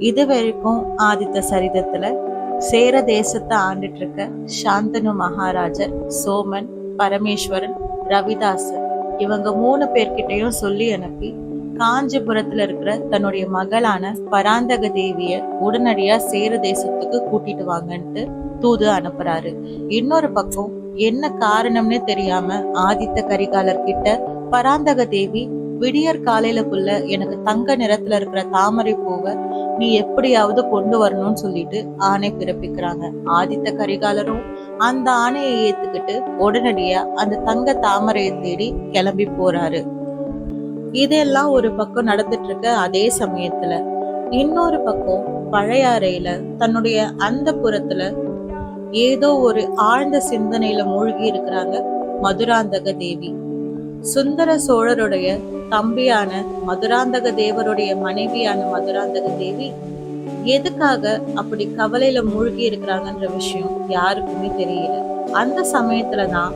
இது வரைக்கும் ஆதித்த சரிதத்துல சேர தேசத்தை ஆண்டுட்டு இருக்க சாந்தனு மகாராஜர், சோமன், பரமேஸ்வரன், ரவிதாசர் இவங்க 3 பேர்கிட்டையும் சொல்லி அனுப்பி காஞ்சிபுரத்துல இருக்கிற தன்னுடைய மகளான பராந்தக தேவிய உடனடியா சேர தேசத்துக்கு கூட்டிட்டு வாங்கன்ட்டு தூது அனுப்புறாரு. இன்னொரு பக்கம் என்ன காரணம்னு தெரியாம ஆதித்த கரிகாலர் கிட்ட பராந்தக தேவி விடியற் காலையிலக்குள்ள எனக்கு தங்க நிறத்துல இருக்கிற தாமரை பூவை நீ எப்படியாவது கொண்டு வரணும்னு சொல்லிட்டு ஆணை பிறப்பிக்கிறாங்க. ஆதித்த கரிகாலரும் அந்த ஆணையை ஏத்துக்கிட்டு உடனடியா அந்த தங்க தாமரையை தேடி கிளம்பி போறாரு. இதெல்லாம் ஒரு பக்கம் நடந்துட்டு இருக்க அதே சமயத்துல இன்னொரு பக்கம் பழையாறையில தன்னுடைய அந்த புறத்துல ஏதோ ஒரு ஆழ்ந்த சிந்தனையில மூழ்கி இருக்கிறாங்க மதுராந்தக தேவி. சுந்தர சோழருடைய தம்பியான மதுராந்தக தேவருடைய மனைவியான மதுராந்தக தேவி எதுக்காக அப்படி கவலையில மூழ்கி இருக்கிறாங்கன்ற விஷயம் யாருக்குமே தெரியல. அந்த சமயத்துலதான்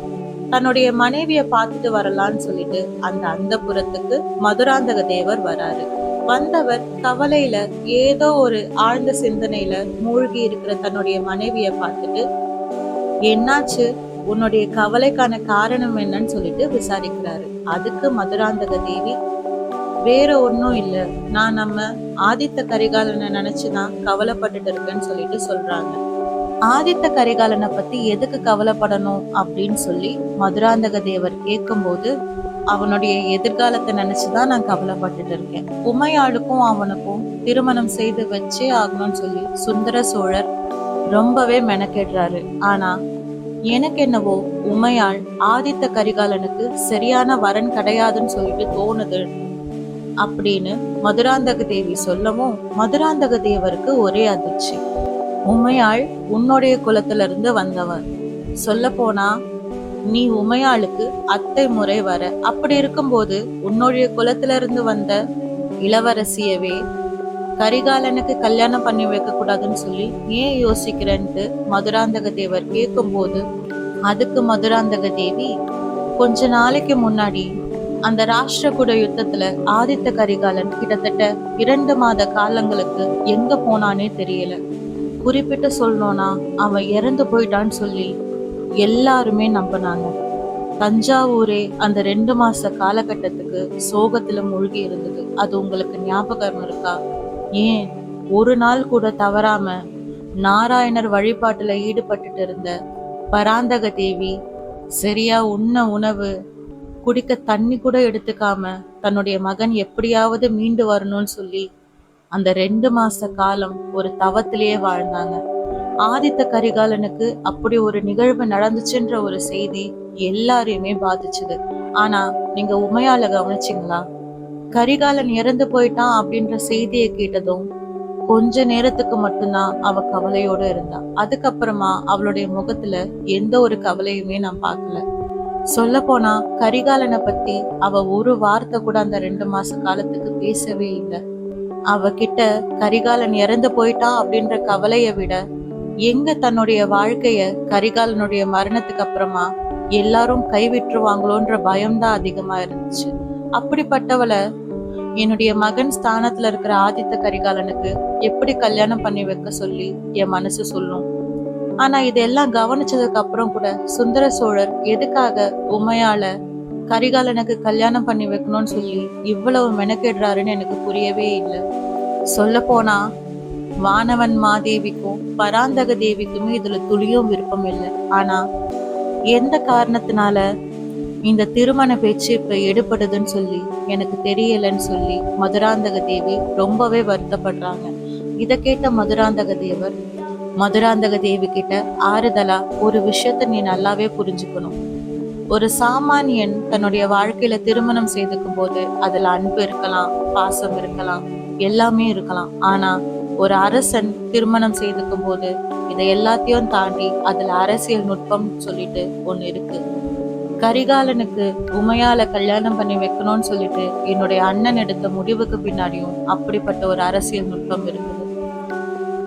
தன்னுடைய மனைவிய பார்த்துட்டு வரலான்னு சொல்லிட்டு அந்த புறத்துக்கு மதுராந்தக தேவர் வராரு. வந்தவர் கவலையில ஏதோ ஒரு ஆழ்ந்த சிந்தனையில மூழ்கி இருக்கிற தன்னுடைய மனைவிய பார்த்துட்டு, என்னாச்சு, உன்னுடைய கவலைக்கான காரணம் என்னன்னு சொல்லிட்டு விசாரிக்கிறாரு. அதுக்கு மதுராந்தக தேவி, வேற ஒன்னும் இல்ல, நான் நம்ம ஆதித்த கரிகாலனை நினைச்சுதான் கவலைப்பட்டுட்டு இருக்கேன்னு சொல்லிட்டு சொல்றாங்க. ஆதித்த கரிகாலனை பத்தி எதுக்கு கவலைப்படணும் அப்படின்னு சொல்லி மதுராந்தக தேவர் கேட்கும்போது, அவனுடைய எதிர்காலத்தை நினைச்சுதான் நான் கவலைப்பட்டுட்டு இருக்கேன். உமையாளுக்கும் அவனுக்கும் திருமணம் செய்து வச்சே ஆகணும்னு சொல்லி சுந்தர சோழர் ரொம்பவே மெனக்கெடுறாரு. ஆனா எனக்கு என்னவோ உமையாள் ஆதித்த கரிகாலனுக்கு சரியான வரன் கிடையாதுன்னு சொல்லிட்டு தோணுது அப்படின்னு மதுராந்தக தேவி சொல்லவும் மதுராந்தக தேவருக்கு ஒரே அதிர்ச்சி. உமையாள் உன்னுடைய குலத்துல இருந்து வந்தவர், சொல்ல போனா நீ உமையாளுக்கு அத்தை முறை வர, அப்படி இருக்கும்போது உன்னுடைய குலத்துல இருந்து வந்த இளவரசியவே கரிகாலனுக்கு கல்யாணம் பண்ணி வைக்க கூடாதுன்னு சொல்லி ஏன் யோசிக்கிறேன்ட்டு மதுராந்தக தேவர் கேட்கும்போது, அதுக்கு மதுராந்தக தேவி, கொஞ்ச நாளைக்கு முன்னாடி அந்த ராஷ்டிரகூட யுத்தத்துல ஆதித்த கரிகாலன் கிட்டத்தட்ட 2 மாத காலங்களுக்கு எங்க போனானே தெரியல. குறிப்பிட்டு சொல்லணும்னா அவன் இறந்து போயிட்டான்னு சொல்லி எல்லாருமே நம்பினாங்க. தஞ்சாவூரே அந்த 2 மாச காலகட்டத்துக்கு சோகத்துல மூழ்கி இருந்தது. அது உங்களுக்கு ஞாபகம் இருக்கா? ஏன் ஒரு நாள் கூட தவறாம நாராயணர் வழிபாட்டுல ஈடுபட்டுட்டு இருந்த பராந்தக தேவி சரியா உண்ண உணவு, குடிக்க தண்ணி கூட எடுத்துக்காம தன்னுடைய மகன் எப்படியாவது மீண்டு வரணும்னு சொல்லி அந்த 2 மாச காலம் ஒரு தவத்திலேயே வாழ்ந்தாங்க. ஆதித்த கரிகாலனுக்கு அப்படி ஒரு நிகழ்வு நடந்துச்சுன்ற ஒரு செய்தி எல்லாரையுமே பாதிச்சுது. ஆனா நீங்க உமையால கவனிச்சிங்களா? கரிகாலன் இறந்து போயிட்டான் அப்படின்ற செய்தியை கேட்டதும் கொஞ்ச நேரத்துக்கு மட்டும்தான் அவ கவலையோட இருந்தா. அதுக்கப்புறமா அவளுடைய முகத்துல எந்த ஒரு கவலையுமே நான் பார்க்கல. சொல்ல போனா கரிகாலனை பத்தி அவ ஒரு வார்த்தை கூட அந்த 2 மாச காலத்துக்கு பேசவே இல்லை. அவகிட்ட கரிகாலன் இறந்து போயிட்டான் அப்படின்ற கவலைய விட எங்க தன்னுடைய வாழ்க்கைய கரிகாலனுடைய மரணத்துக்கு அப்புறமா எல்லாரும் கைவிட்டுருவாங்களோன்ற பயம்தான் அதிகமா இருந்துச்சு. அப்படிப்பட்டவளை என்னுடைய மகன் ஸ்தானத்துல இருக்கிற ஆதித்த கரிகாலனுக்கு எப்படி கல்யாணம் பண்ணி வைக்க சொல்லி என் மனசு சொல்லும். ஆனா இதெல்லாம் கவனிச்சதுக்கு அப்புறம் கூட சுந்தர சோழர் எதுக்காக உமையால கரிகாலனுக்கு கல்யாணம் பண்ணி வைக்கணும்னு சொல்லி இவ்வளவு மெனக்கெடுறாருன்னு எனக்கு புரியவே இல்லை. சொல்ல போனா வானவன் மாதேவிக்கும் பராந்தக தேவிக்குமே இதுல துளியும் விருப்பம் இல்லை. ஆனா எந்த காரணத்தினால இந்த திருமண பேச்சு இப்ப எடுபடுதுன்னு சொல்லி எனக்கு தெரியலன்னு சொல்லி மதுராந்தக தேவி ரொம்பவே வருத்தப்படுறாங்க. இத கேட்ட மதுராந்தக தேவர் மதுராந்தக தேவி கிட்ட ஆறுதலா, ஒரு விஷயத்த நீ நல்லாவே புரிஞ்சுக்கணும். ஒரு சாமானியன் தன்னுடைய வாழ்க்கையில திருமணம் செய்துக்கும் போது அதுல அன்பு இருக்கலாம், பாசம் இருக்கலாம், எல்லாமே இருக்கலாம். ஆனா ஒரு அரசன் திருமணம் செய்துக்கும் போது இதை எல்லாத்தையும் தாண்டி அதுல அரசியல் நுட்பம் சொல்லிட்டு ஒண்ணு இருக்கு. கரிகாலனுக்கு உமையால கல்யாணம் பண்ணி வைக்கணும்னு சொல்லிட்டு என்னுடைய அண்ணன் எடுத்த முடிவுக்கு பின்னாடியும் அப்படிப்பட்ட ஒரு அரசியல் நுட்பம் இருக்குது.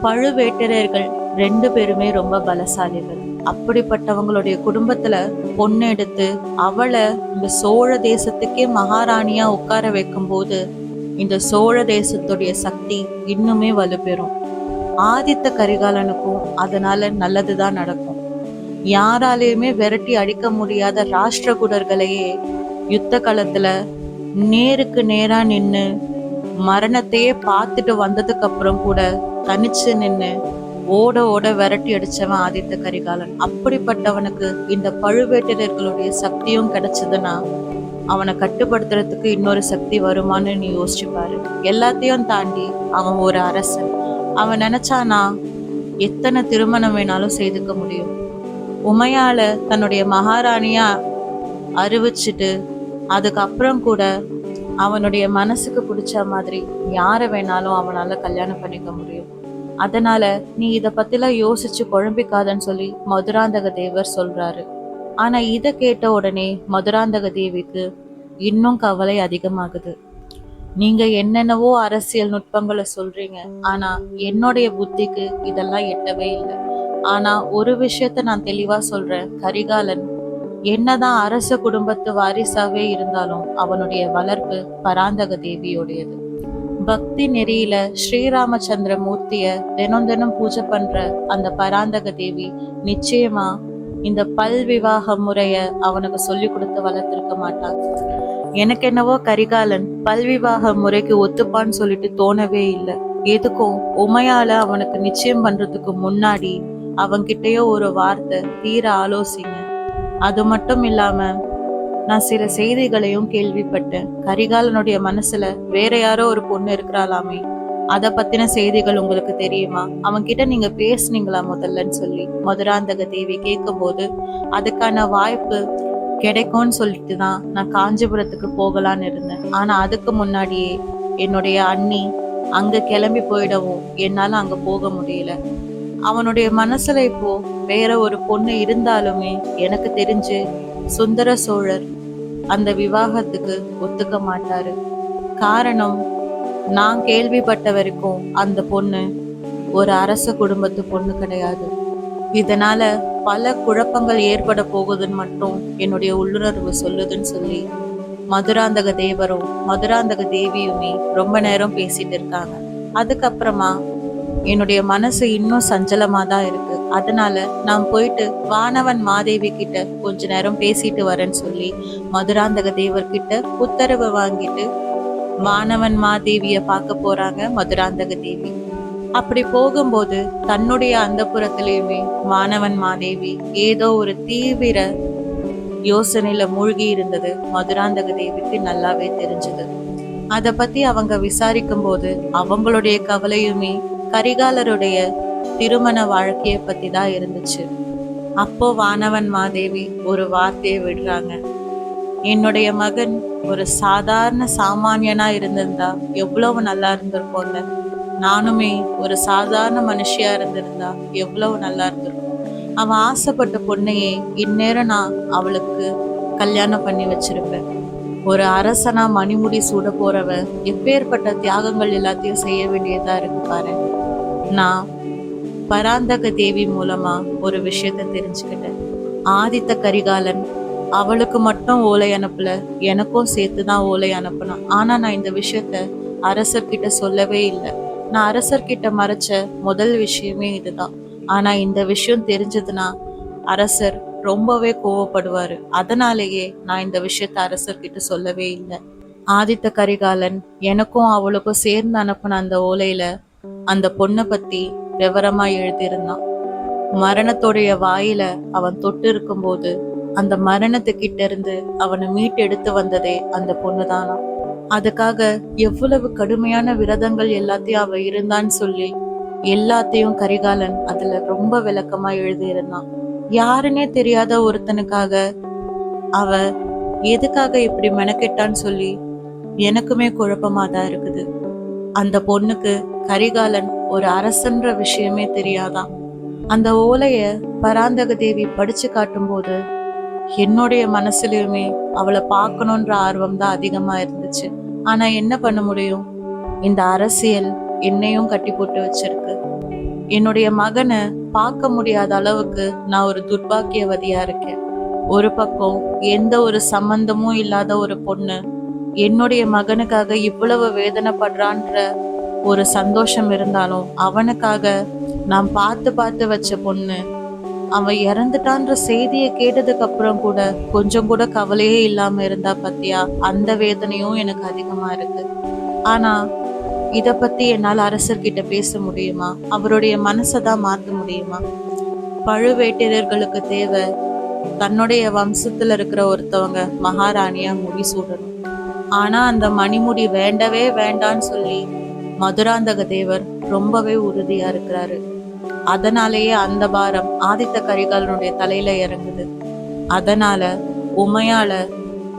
பழுவேட்டரையர்கள் 2 பேருமே ரொம்ப பலசாலிகள். அப்படிப்பட்டவங்களுடைய குடும்பத்துல பொண்ணு எடுத்து அவளை இந்த சோழ தேசத்துக்கே மகாராணியா உட்கார வைக்கும் போது இந்த சோழ தேசத்துடைய சக்தி இன்னுமே வலுப்பெறும். ஆதித்த கரிகாலனுக்கும் அதனால நல்லதுதான் நடக்கும். யாராலையுமே விரட்டி அடிக்க முடியாத ராஷ்டிரகூடர்களையே யுத்த காலத்துல நேருக்கு நேரா நின்னு மரணத்தையே பார்த்துட்டு வந்ததுக்கு அப்புறம் கூட தனிச்சு நின்னு ஓட ஓட விரட்டி அடிச்சவன் ஆதித்த கரிகாலன். அப்படிப்பட்டவனுக்கு இந்த பழுவேட்டரர்களுடைய சக்தியும் கிடைச்சதுன்னா அவனை கட்டுப்படுத்துறதுக்கு இன்னொரு சக்தி வருமானு நீ யோசிச்சு பாரு. எல்லாத்தையும் தாண்டி அவன் ஒரு அரசன். அவன் நினைச்சானா எத்தனை திருமணம் வேணாலும் செய்துக்க முடியும். உமையால தன்னுடைய மகாராணியா அறிவிச்சுட்டு அதுக்கப்புறம் கூட அவனுடைய மனசுக்கு பிடிச்ச மாதிரி யாரை வேணாலும் அவனால கல்யாணம் பண்ணிக்க முடியும். அதனால நீ இத பத்திலாம் யோசிச்சு குழம்பிக்காதன்னு சொல்லி மதுராந்தக தேவர் சொல்றாரு. ஆனா இத கேட்ட உடனே மதுராந்தக தேவிக்கு இன்னும் கவலை அதிகமாகுது. நீங்க என்னென்னவோ அரசியல் நுட்பங்களை சொல்றீங்க, ஆனா என்னுடைய புத்திக்கு இதெல்லாம் எட்டவே இல்லை. ஆனா ஒரு விஷயத்த நான் தெளிவா சொல்றேன், கரிகாலன் என்னதான் அரச குடும்பத்து வாரிசாவே இருந்தாலும் அவனுடைய வளர்ப்பு பராந்தக தேவியோடையது. பக்தி நெறியில ஸ்ரீராமச்சந்திர மூர்த்திய தினம் தினம் பூஜை பண்ற அந்த பராந்தக தேவி நிச்சயமா இந்த பல் விவாக முறைய அவனுக்கு சொல்லி கொடுத்து வளர்த்திருக்க மாட்டான். எனக்கு என்னவோ கரிகாலன் பல்விவாக முறைக்கு ஒத்துப்பான்னு சொல்லிட்டு தோணவே இல்லை. எதுக்கும் உமையால அவனுக்கு நிச்சயம் பண்றதுக்கு முன்னாடி அவன்கிட்டயோ ஒரு வார்த்தை தீர ஆலோசிங்க. அது மட்டும் இல்லாம நான் சில செய்திகளையும் கேள்விப்பட்டேன். கரிகாலனுடைய மனசுல வேற யாரோ ஒரு பொண்ணு இருக்கிறாளாமே, அத பத்தின செய்திகள் உங்களுக்கு தெரியுமா? அவன்கிட்ட நீங்க பேசுனீங்களா முதல்லன்னு சொல்லி மதுராந்தக தேவி கேட்கும் போது அதுக்கான வாய்ப்பு கிடைக்கும்னு சொல்லிட்டு தான் நான் காஞ்சிபுரத்துக்கு போகலான்னு இருந்தேன். ஆனா அதுக்கு முன்னாடியே என்னுடைய அண்ணி அங்க கிளம்பி போயிடவும் என்னால அங்க போக முடியல. அவனுடைய மனசுல இப்போ வேற ஒரு பொண்ணு இருந்தாலுமே எனக்கு தெரிஞ்சு சுந்தர சோழர் அந்த விவாகத்துக்கு ஒத்துக்க மாட்டாரு. காரணம், நான் கேள்விப்பட்ட வரைக்கும் அந்த பொண்ணு ஒரு அரச குடும்பத்து பொண்ணு கிடையாது. இதனால பல குழப்பங்கள் ஏற்பட போகுதுன்னு மட்டும் என்னுடைய உள்ளுணர்வு சொல்லுதுன்னு சொல்லி மதுராந்தக தேவரும் மதுராந்தக தேவியுமே ரொம்ப நேரம் பேசிட்டு இருக்காங்க. அதுக்கப்புறமா என்னுடைய மனசு இன்னும் சஞ்சலமா தான் இருக்கு. அதனால நான் போயிட்டு வானவன் மாதேவி கிட்ட கொஞ்ச நேரம் பேசிட்டு வரேன்னு சொல்லி மதுராந்தக தேவர் கிட்ட உத்தரவு வாங்கிட்டு வானவன் மாதேவிய பார்க்க போறாங்க மதுராந்தக தேவி. அப்படி போகும்போது தன்னுடைய அந்தப்புறத்திலேயுமே வானவன் மாதேவி ஏதோ ஒரு தீவிர யோசனையில மூழ்கி இருந்தது மதுராந்தக தேவிக்கு நல்லாவே தெரிஞ்சது. அத பத்தி அவங்க விசாரிக்கும் போது அவங்களுடைய கவலையுமே கரிகாலருடைய திருமண வாழ்க்கைய பத்தி தான் இருந்துச்சு. அப்போ வானவன் மாதேவி ஒரு வார்த்தையை விடுறாங்க, என்னுடைய மகன் ஒரு சாதாரண சாமானியனா இருந்திருந்தா எவ்வளவு நல்லா இருந்திருப்போம்ல, நானுமே ஒரு சாதாரண மனுஷியா இருந்திருந்தா எவ்வளவு நல்லா இருந்திருக்கும். அவன் ஆசைப்பட்ட பொண்ணையே இந்நேரம் நான் அவளுக்கு கல்யாணம் பண்ணி வச்சிருப்பேன். ஒரு அரசனா மணிமுடி சூட போறவ எப்பேற்பட்ட தியாகங்கள் எல்லாத்தையும் செய்ய வேண்டியதா இருக்கு பாரு. நான் பராந்தக தேவி மூலமா ஒரு விஷயத்த தெரிஞ்சுக்கிட்டேன். ஆதித்த கரிகாலன் அவளுக்கு மட்டும் ஓலை அனுப்பல, எனக்கும் சேர்த்துதான் ஓலை அனுப்பினான். ஆனா நான் இந்த விஷயத்த அரசர்கிட்ட சொல்லவே இல்லை. நான் அரசர்கிட்ட மறைச்ச முதல் விஷயமே இதுதான். ஆனா இந்த விஷயம் தெரிஞ்சதுன்னா அரசர் ரொம்பவே கோவப்படுவாரு. அதனாலேயே நான் இந்த விஷயத்த அரசர்கிட்ட சொல்லவே இல்லை. ஆதித்த கரிகாலன் எனக்கும் அவளுக்கும் சேர்ந்து அனுப்பின அந்த ஓலையில அந்த பொண்ணை பத்தி விவரமா எழுதியிருந்தான். மரணத்தோடைய வாயில அவன் தொட்டு இருக்கும்போது அந்த மரணத்துக்கிட்ட இருந்து அவனை மீட்டு எடுத்து வந்ததே அந்த பொண்ணுதானா. அதுக்காக எவ்வளவு கடுமையான விரதங்கள் எல்லாத்தையும் அவ இருந்தான்னு சொல்லி எல்லாத்தையும் கரிகாலன் அதுல ரொம்ப விளக்கமா எழுதியிருந்தான். யாருன்னே தெரியாத ஒருத்தனுக்காக அவ எதுக்காக இப்படி மெனக்கெட்டான்னு சொல்லி எனக்குமே குழப்பமா தான் இருக்குது. அந்த பொண்ணுக்கு கரிகாலன் ஒரு அரசன்ற விஷயமே தெரியாதான். அந்த ஓலைய பராந்தக தேவி படிச்சு காட்டும் போது என்னுடைய மனசுலயுமே அவளை பார்க்கணுன்ற ஆர்வம் தான் அதிகமா இருந்துச்சு. ஆனா என்ன பண்ண முடியும், இந்த அரசியல் என்னையும் கட்டி போட்டு வச்சிருக்கு. என்னுடைய மகனை பார்க்க முடியாத அளவுக்கு நான் ஒரு துர்பாக்கியவதியா இருக்கேன். ஒரு பக்கம் எந்த ஒரு சம்பந்தமும் இல்லாத ஒரு பொண்ணு என்னுடைய மகனுக்காக இவ்வளவு வேதனைப்படுறான்ற ஒரு சந்தோஷம் இருந்தாலும் அவனுக்காக நான் பார்த்து பார்த்து வச்ச பொண்ணு அவன் இறந்துட்டான்ற செய்தியை கேட்டதுக்கு அப்புறம் கூட கொஞ்சம் கூட கவலையே இல்லாம இருந்தா பத்தியா, அந்த வேதனையும் எனக்கு அதிகமா இருக்கு. ஆனா இத பத்தி என்னால அரசர்கிட்ட பேச முடியுமா? அவருடைய மனசை தான் மாத்த முடியுமா? பழுவேட்டரர்களுக்கு தேவை தன்னுடைய வம்சத்துல இருக்கிற ஒருத்தவங்க மகாராணியா முடிசூடணும். ஆனா அந்த மணிமுடி வேண்டவே வேண்டான்னு சொல்லி மதுராந்தக தேவர் ரொம்பவே உறுதியா இருக்கிறாரு. அதனாலேயே அந்த பாரம் ஆதித்த கரிகாலனுடைய தலையில இறங்குது. அதனால உமையால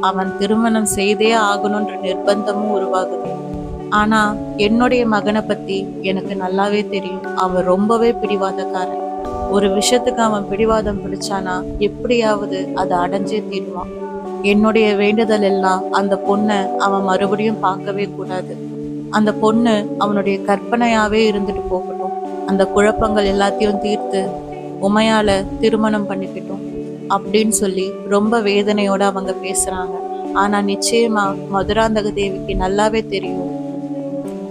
அவன் திருமணம் செய்தே ஆகணும்ன்ற நிர்பந்தமும் உருவாகுது. ஆனா என்னுடைய மகனை பத்தி எனக்கு நல்லாவே தெரியும். அவன் ரொம்பவே பிடிவாதக்காரன். ஒரு விஷயத்துக்கு அவன் பிடிவாதம் பிடிச்சானா எப்படியாவது அதை அடைஞ்சே தீருவான். என்னுடைய வேண்டுதல் எல்லாம் அந்த பொண்ணை அவன் மறுபடியும் பார்க்கவே கூடாது. அந்த பொண்ணு அவனுடைய கற்பனையாவே இருந்துட்டு போகட்டும். அந்த குழப்பங்கள் எல்லாத்தையும் தீர்த்து உமையால திருமணம் பண்ணிக்கிட்டோம் அப்படின்னு சொல்லி ரொம்ப வேதனையோட அவங்க பேசுறாங்க. ஆனா நிச்சயமா மதுராந்தக தேவிக்கு நல்லாவே தெரியும்,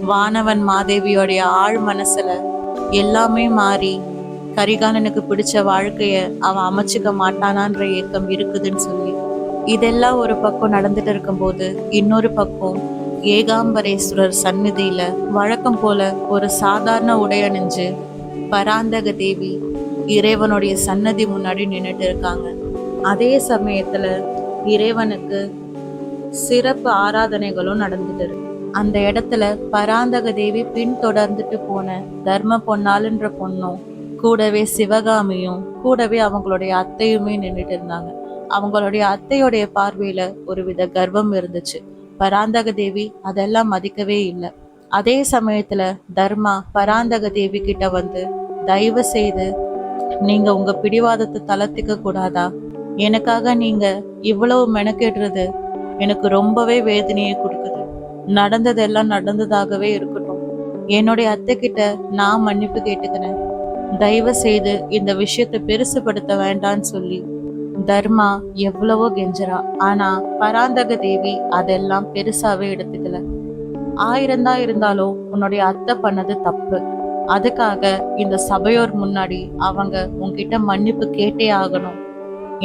வானவன் மாதேவியோடைய ஆழ் மனசுல எல்லாமே மாறி கரிகாலனுக்கு பிடிச்ச வாழ்க்கைய அவன் அமைச்சுக்க மாட்டானான்ற ஏக்கம் இருக்குதுன்னு சொல்லி. இதெல்லாம் ஒரு பக்கம் நடந்துட்டு இருக்கும்போது இன்னொரு பக்கம் ஏகாம்பரேஸ்வரர் சந்நிதியில வழக்கம் போல ஒரு சாதாரண உடை அணிஞ்சு பராந்தக தேவி இறைவனுடைய சன்னதி முன்னாடி நின்றுட்டு இருக்காங்க. அதே சமயத்துல இறைவனுக்கு சிறப்பு ஆராதனைகளும் நடந்துட்டு இருக்கு. அந்த இடத்துல பராந்தக தேவி பின்தொடர்ந்துட்டு போன தர்ம பொன்னாளுன்ற பொண்ணும் கூடவே சிவகாமியும் கூடவே அவங்களுடைய அத்தையுமே நின்றுட்டு இருந்தாங்க. அவங்களுடைய அத்தையோடைய பார்வையில ஒரு வித கர்வம் இருந்துச்சு. பராந்தக தேவி அதெல்லாம் மதிக்கவே இல்லை. அதே சமயத்துல தர்மா பராந்தக தேவி கிட்ட வந்து, தயவு செய்து நீங்க உங்க பிடிவாதத்தை தளர்த்திக்க கூடாதா? எனக்காக நீங்க இவ்வளவு மெனக்கெடுறது எனக்கு ரொம்பவே வேதனையை கொடுக்குது. நடந்ததெல்லாம் நடந்ததாகவே இருக்கட்டும். என்னுடைய அத்தை கிட்ட நான் மன்னிப்பு கேட்டுக்கிறேன். தயவு செய்து இந்த விஷயத்தை பெருசுபடுத்த வேண்டான்னு சொல்லி தர்மா எவ்வளவோ கெஞ்சரா. ஆனா பராந்தக தேவி அதெல்லாம் பெருசாவே எடுத்துக்கல. 1000 தான் இருந்தாலும் உன்னுடைய அத்தை பண்ணது தப்பு. அதுக்காக இந்த சபையோர் முன்னாடி அவங்க உன்கிட்ட மன்னிப்பு கேட்டே ஆகணும்.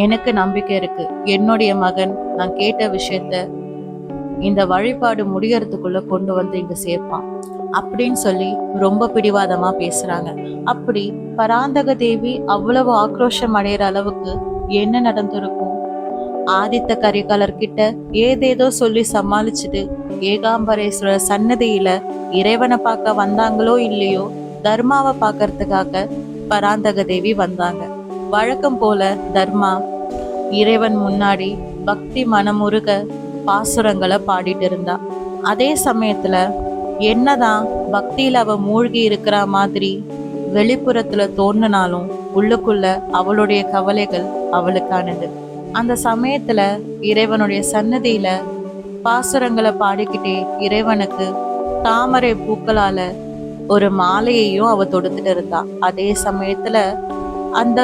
எனக்கு நம்பிக்கை இருக்கு, என்னுடைய மகன் நான் கேட்ட விஷயத்த இந்த வழிபாடு முடியறதுக்குள்ள கொண்டு வந்து இங்க சேர்ப்பான் அப்படின்னு சொல்லி ரொம்ப பிடிவாதமா பேசுறாங்க. அப்படி பராந்தக தேவி அவ்வளவு ஆக்ரோஷம் அடைகிற அளவுக்கு என்ன நடந்திருக்கும்? ஆதித்த கரிகாலர்கிட்ட ஏதேதோ சொல்லி சமாளிச்சுட்டு ஏகாம்பரேஸ்வரர் சன்னதியில இறைவனை பார்க்க வந்தாங்களோ இல்லையோ, தர்மாவை பார்க்கறதுக்காக பராந்தக தேவி வந்தாங்க. வழக்கம் போல தர்மா இறைவன் முன்னாடி பக்தி மனமுருக பாசுரங்களை பாடிட்டு இருந்தா. அதே சமயத்துல என்னதான் பக்தியில அவ மூழ்கி இருக்கிற மாதிரி வெளிப்புறத்துல தோன்றினாலும் உள்ளுக்குள்ள அவளுடைய கவலைகள் அவளுக்கானது. அந்த சமயத்துல இறைவனுடைய சன்னதியில பாசுரங்களை பாடிக்கிட்டே இறைவனுக்கு தாமரை பூக்களால ஒரு மாலையையும் அவ தொடுத்துட்டு இருந்தா. அதே சமயத்துல அந்த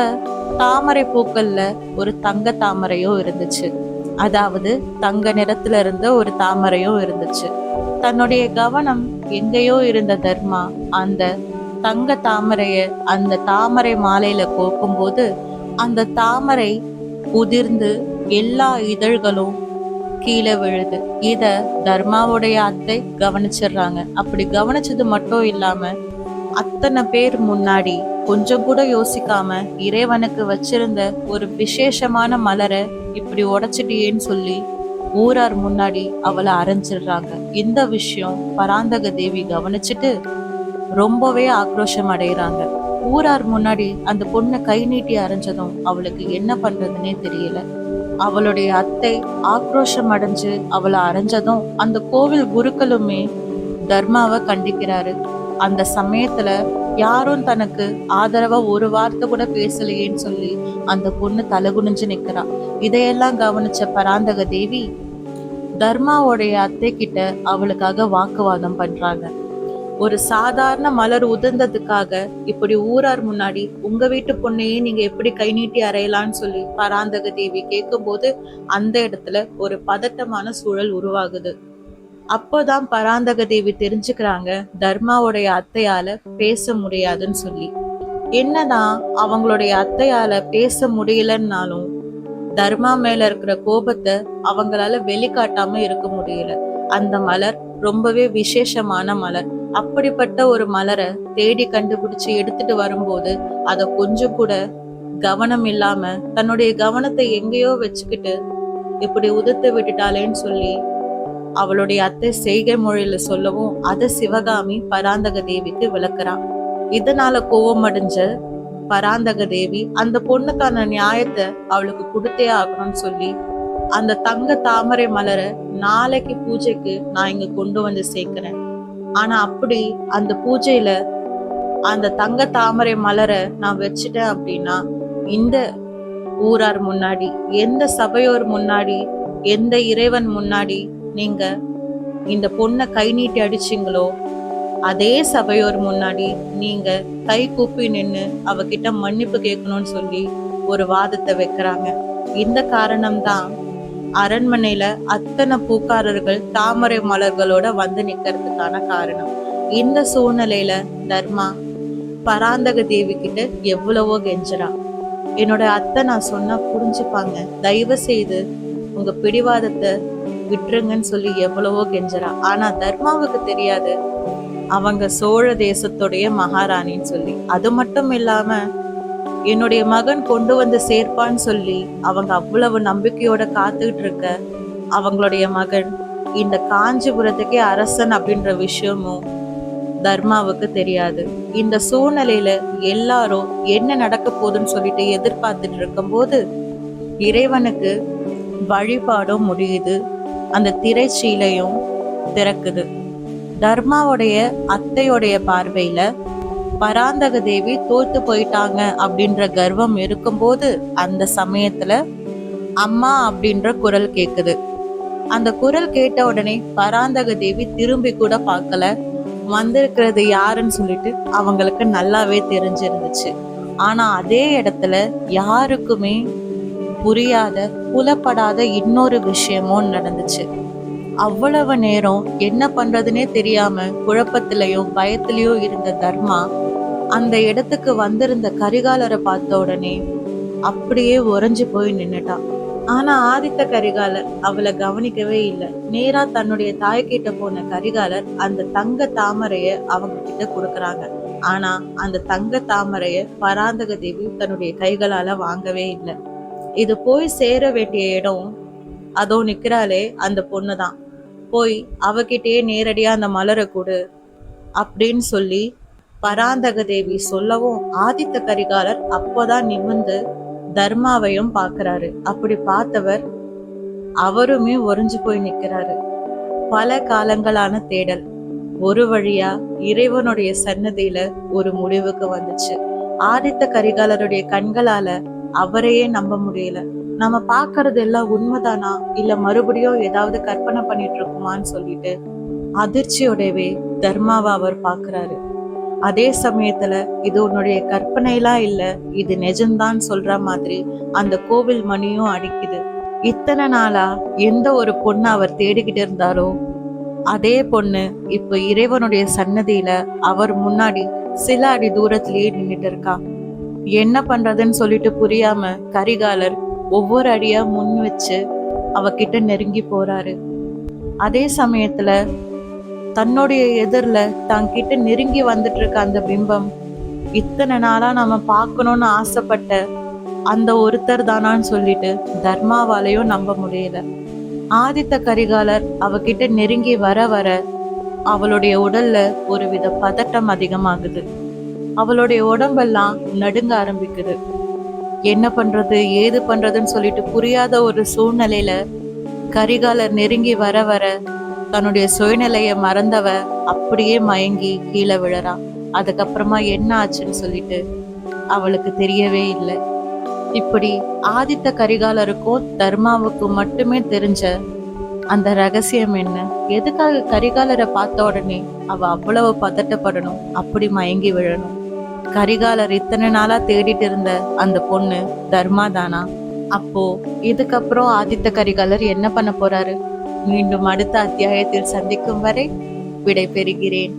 தாமரை பூக்கள்ல ஒரு தங்க தாமரையும் இருந்துச்சு. அதாவது தங்க நிறத்துல இருந்த ஒரு தாமரையும் இருந்துச்சு. தன்னுடைய கவனம் எங்கேயோ இருந்த தர்மா அந்த தங்க தாமரைய அந்த தாமரை மாலையில கோக்கும் போது அந்த தாமரை உதிர்ந்து எல்லா இதழ்களும் கீழே விழுது. இத தர்மாவுடைய அத்தை கவனிச்சிடுறாங்க. அப்படி கவனிச்சது மட்டும் இல்லாம அத்தனை பேர் முன்னாடி கொஞ்சம் கூட யோசிக்காம இறைவனுக்கு வச்சிருந்த ஒரு விசேஷமான மலரை இப்படி உடைச்சிட்டியேன்னு சொல்லி ஊரார் முன்னாடி அவளை அரைஞ்சிடுறாங்க. இந்த விஷயம் பராந்தக தேவி கவனிச்சுட்டு ரொம்பவே ஆக்ரோஷம் அடைகிறாங்க. ஊரார் முன்னாடி அந்த பொண்ணை கை நீட்டி அரைஞ்சதும் அவளுக்கு என்ன பண்றதுன்னே தெரியல. அவளுடைய அத்தை ஆக்ரோஷம் அடைஞ்சு அவளை அரைஞ்சதும் அந்த கோவில் குருக்களுமே தர்மாவை கண்டிக்கிறாரு. அந்த சமயத்துல யாரும் தனக்கு ஆதரவா ஒரு வார்த்தை கூட பேசலையேன்னு சொல்லி அந்த பொண்ணு தலகுனிஞ்சு நிக்கிறா. இதையெல்லாம் கவனிச்ச பராந்தக தேவி தர்மாவோடைய அத்தை கிட்ட அவளுக்காக வாக்குவாதம் பண்றாங்க. ஒரு சாதாரண மலர் உதிர்ந்ததுக்காக இப்படி ஊரார் முன்னாடி உங்க வீட்டு பொண்ணையே நீங்க எப்படி கை நீட்டி அறையலான்னு சொல்லி பராந்தக தேவி கேட்கும்போது அந்த இடத்துல ஒரு பதட்டமான சூழல் உருவாகுது. அப்போதான் பராந்தக தேவி தெரிஞ்சுக்கிறாங்க தர்மாவுடைய அத்தையால பேச முடியாதுன்னு சொல்லி. என்னதான் அவங்களுடைய அத்தையால பேச முடியலன்னாலும் தர்மா மேல இருக்கிற கோபத்தை அவங்களால வெளிக்காட்டாம இருக்க முடியல. அந்த மலர் ரொம்பவே விசேஷமான மலர். அப்படிப்பட்ட ஒரு மலரை தேடி கண்டுபிடிச்சு எடுத்துட்டு வரும்போது அத கொஞ்சம் கூட கவனம் இல்லாம தன்னுடைய கவனத்தை எங்கேயோ வச்சுக்கிட்டு இப்படி உதிர்த்து விட்டுட்டாளேன்னு சொல்லி அவளுடைய அத்தை செய்கை மொழியில சொல்லவும் அதை சிவகாமி பராந்தக தேவிக்கு விளக்குறான். இதனால கோபம் அடைஞ்ச பராந்தக தேவி அந்த பொண்ணுக்கான நியாயத்தை அவளுக்கு கொடுத்தே ஆகணும்னு சொல்லி அந்த தங்க தாமரை மலரை நாளைக்கு பூஜைக்கு நான் இங்க கொண்டு வந்து சேர்க்கிறேன். ஆனா அப்படி அந்த பூஜையில அந்த தங்க தாமரை மலரை நான் வச்சுட்டேன் அப்படின்னா இந்த ஊரார் முன்னாடி, எந்த சபையோர் முன்னாடி, எந்த இறைவன் முன்னாடி நீங்க இந்த பொண்ணை கை நீட்டி அடிச்சிங்களோ அதே சபையோர் முன்னாடி நீங்க கை கூப்பி நின்னு அவகிட்ட மன்னிப்பு கேட்கணும்னு சொல்லி ஒரு வாதத்தை வைக்கிறாங்க. இந்த காரணம்தான் அரண்மனையில அத்தனை பூக்காரர்கள் தாமரை மலர்களோட வந்து நிக்கிறதுக்கான காரணம். இந்த சூழ்நிலையில தர்மா பராந்தக தேவி கிட்ட எவ்வளவோ கெஞ்சுறா. என்னோட அத்தை நான் சொன்னா புரிஞ்சுப்பாங்க, தயவு செய்து உங்க பிடிவாதத்தை விட்டுருங்கன்னு சொல்லி எவ்வளவோ கெஞ்சுறா. ஆனா தர்மாவுக்கு தெரியாது அவங்க சோழ தேசத்துடைய மகாராணின்னு சொல்லி. அது மட்டும் இல்லாம என்னுடைய மகன் கொண்டு வந்து சேர்ப்பான்னு சொல்லி அவங்க அவ்வளவு நம்பிக்கையோட காத்துக்கிட்டு இருக்க அவங்களுடைய மகன் இந்த காஞ்சிபுரத்துக்கே அரசன் அப்படின்ற விஷயமும் தர்மாவுக்கு தெரியாது. இந்த சூழ்நிலையில எல்லாரும் என்ன நடக்க போகுதுன்னு சொல்லிட்டு எதிர்பார்த்துட்டு இருக்கும் போது இறைவனுக்கு வழிபாடும் முடியுது. அந்த திரைச்சீலையும் திறக்குது. தர்மாவுடைய அத்தையோடைய பார்வையில பராந்தக தேவி தோத்து போயிட்டாங்க அப்படின்ற கர்வம் இருக்கும்போது அந்த சமயத்துல அம்மா அப்படின்ற குரல் கேக்குது. அந்த குரல் கேட்ட உடனே பராந்தக தேவி திரும்பி கூட பார்க்கல. வந்திருக்கிறது யாருன்னு சொல்லிட்டு அவங்களுக்கு நல்லாவே தெரிஞ்சிருந்துச்சு. ஆனா அதே இடத்துல யாருக்குமே புரியாத புலப்படாத இன்னொரு விஷயமும் நடந்துச்சு. அவ்வளவு நேரம் என்ன பண்றதுன்னே தெரியாம குழப்பத்திலையும் பயத்திலையும் இருந்த தர்மா அந்த இடத்துக்கு வந்திருந்த கரிகாலரை பார்த்த உடனே அப்படியே உறைஞ்சு போய் நின்னுட்டான். ஆனா ஆதித்த கரிகாலர் அவளை கவனிக்கவே இல்லை. நேரா தன்னுடைய தாய்கிட்ட போன கரிகாலர் அந்த தங்க தாமரைய அவங்க கிட்ட கொடுக்கறாங்க. ஆனா அந்த தங்க தாமரைய பராந்தக தேவி தன்னுடைய கைகளால வாங்கவே இல்லை. இது போய் சேர வேண்டிய இடம் அதோ நிக்கிறாளே அந்த பொண்ணுதான், போய் அவகிட்டயே நேரடியா அந்த மலரை கொடு அப்படின்னு சொல்லி பராந்தக தேவி சொல்லவும் ஆதித்த கரிகாலர் அப்போதான் நிமிர்ந்து தர்மாவையும் பாக்குறாரு. அப்படி பார்த்தவர் அவருமே உறைஞ்சு போய் நிக்கிறாரு. பல காலங்களான தேடல் ஒரு வழியா இறைவனுடைய சன்னதியில ஒரு முடிவுக்கு வந்துச்சு. ஆதித்த கரிகாலருடைய கண்களால அவரையே நம்ப முடியல. நம்ம பாக்குறது எல்லாம் உண்மைதானா இல்ல மறுபடியும் ஏதாவது கற்பனை பண்ணிட்டு இருக்குமான்னு சொல்லிட்டு அதிர்ச்சியோடவே தர்மாவை அவர் பாக்குறாரு. அதே சமயத்துல இது உன்னுடைய கற்பனைலாம் இல்ல, இது நிஜம்தான் சொல்ற மாதிரி அந்த கோவில் மணியும் அடிக்குது. இத்தனை நாளா எந்த ஒரு பொண்ணு அவர் தேடிக்கிட்டு இருந்தாரோ அதே பொண்ணு இப்ப இறைவனுடைய சன்னதியில அவர் முன்னாடி சில அடி தூரத்திலேயே நின்றுட்டு இருக்கா. என்ன பண்றதுன்னு சொல்லிட்டு புரியாம கரிகாலர் ஒவ்வொரு அடியா முன் வச்சு அவகிட்ட நெருங்கி போறாரு. அதே சமயத்துல தன்னுடைய எதிரில தங்கிட்ட நெருங்கி வந்துட்டு இருக்க அந்த பிம்பம் இத்தனை நாளா நம்ம பார்க்கணும்னு ஆசைப்பட்ட அந்த ஒருத்தர் தானான்னு சொல்லிட்டு தர்மாவாலையும் நம்ப முடியல. ஆதித்த கரிகாலர் அவகிட்ட நெருங்கி வர வர அவளுடைய உடல்ல ஒரு வித பதட்டம் அதிகமாகுது. அவளுடைய உடம்பெல்லாம் நடுங்க ஆரம்பிக்குது. என்ன பண்றது ஏது பண்றதுன்னு சொல்லிட்டு புரியாத ஒரு சூழ்நிலையில கரிகாலர் நெருங்கி வர வர தன்னுடைய சுயநிலைய மறந்தவ அப்படியே மயங்கி கீழே விழறா. அதுக்கப்புறமா என்ன ஆச்சுன்னு சொல்லிட்டு அவளுக்கு தெரியவே இல்லை. இப்படி ஆதித்த கரிகாலருக்கும் தர்மாவுக்கும் மட்டுமே தெரிஞ்ச அந்த ரகசியம் என்ன? எதுக்காக கரிகாலரை பார்த்த உடனே அவ அவ்வளவு பதட்டப்படணும், அப்படி மயங்கி விழணும்? கரிகாலர் இத்தனை நாளா தேடிட்டு இருந்த அந்த பொண்ணு தர்மா தானா? அப்போ இதுக்கப்புறம் ஆதித்த கரிகாலர் என்ன பண்ண போறாரு? மீண்டும் அடுத்த அத்தியாயத்தில் சந்திக்கும் வரை விடை பெறுகிறேன்.